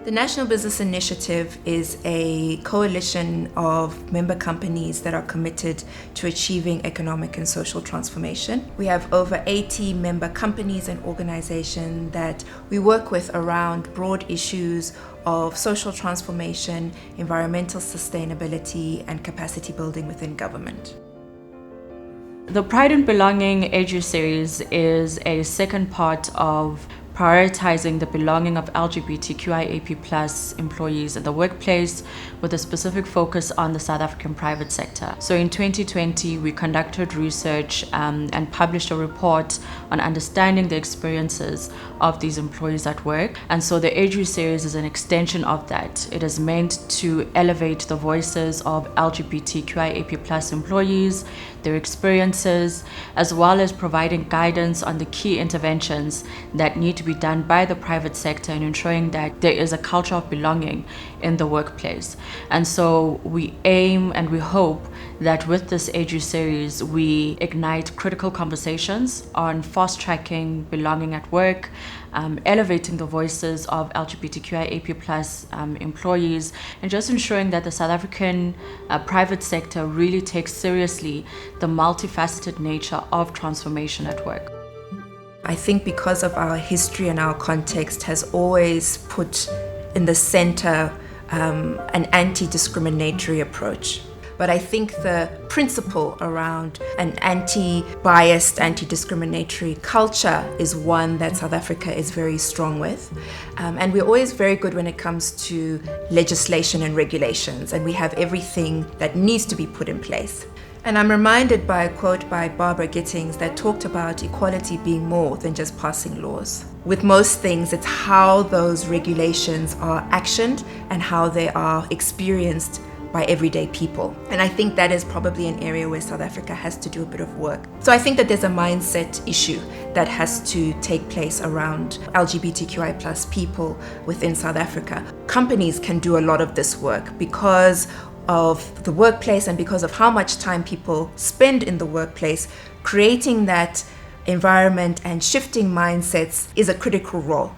The National Business Initiative is a coalition of member companies that are committed to achieving economic and social transformation. We have over 80 member companies and organizations that we work with around broad issues of social transformation, environmental sustainability, and capacity building within government. The Pride and Belonging Edu-Series is a second part of prioritizing the belonging of LGBTQIAP+ employees in the workplace with a specific focus on the South African private sector. So in 2020, we conducted research and published a report on understanding the experiences of these employees at work. And so the Edu-Series is an extension of that. It is meant to elevate the voices of LGBTQIAP+ employees, their experiences, as well as providing guidance on the key interventions that need to be done by the private sector in ensuring that there is a culture of belonging in the workplace. And so we aim and we hope that with this Edu-Series, we ignite critical conversations on fast-tracking belonging at work, elevating the voices of LGBTQIAP+ employees, and just ensuring that the South African private sector really takes seriously the multifaceted nature of transformation at work. I think because of our history and our context has always put in the center an anti-discriminatory approach. But I think the principle around an anti-biased, anti-discriminatory culture is one that South Africa is very strong with. And we're always very good when it comes to legislation and regulations, and we have everything that needs to be put in place. And I'm reminded by a quote by Barbara Gittings that talked about equality being more than just passing laws. With most things, it's how those regulations are actioned and how they are experienced by everyday people. And I think that is probably an area where South Africa has to do a bit of work. So I think that there's a mindset issue that has to take place around LGBTQI+ people within South Africa. Companies can do a lot of this work because of the workplace and because of how much time people spend in the workplace. Creating that environment and shifting mindsets is a critical role.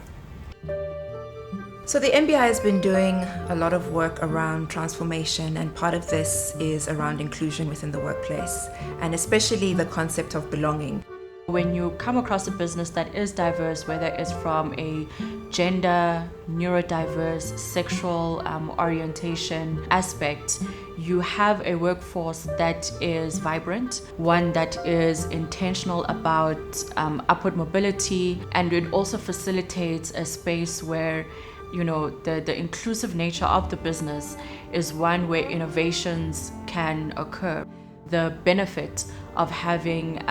So the NBI has been doing a lot of work around transformation, and part of this is around inclusion within the workplace, and especially the concept of belonging. When you come across a business that is diverse, whether it's from a gender, neurodiverse, sexual orientation aspect, you have a workforce that is vibrant, one that is intentional about upward mobility, and it also facilitates a space where the inclusive nature of the business is one where innovations can occur. The benefit of having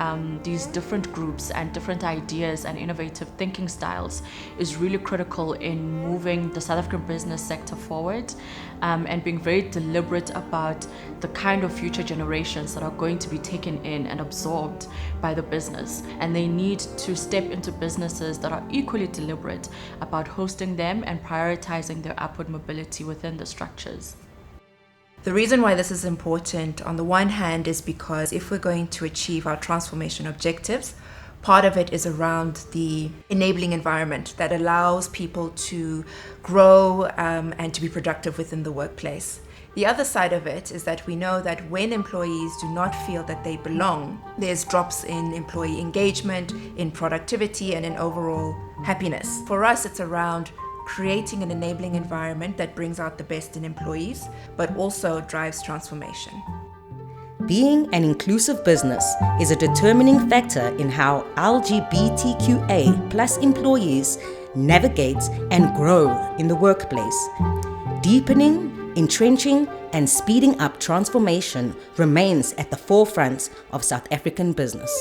these different groups and different ideas and innovative thinking styles is really critical in moving the South African business sector forward and being very deliberate about the kind of future generations that are going to be taken in and absorbed by the business. And they need to step into businesses that are equally deliberate about hosting them and prioritizing their upward mobility within the structures. The reason why this is important, on the one hand, is because if we're going to achieve our transformation objectives, part of it is around the enabling environment that allows people to grow and to be productive within the workplace. The other side of it is that we know that when employees do not feel that they belong, there's drops in employee engagement, in productivity, and in overall happiness. For us, it's around creating an enabling environment that brings out the best in employees, but also drives transformation. Being an inclusive business is a determining factor in how LGBTQA+ employees navigate and grow in the workplace. Deepening, entrenching, and speeding up transformation remains at the forefront of South African business.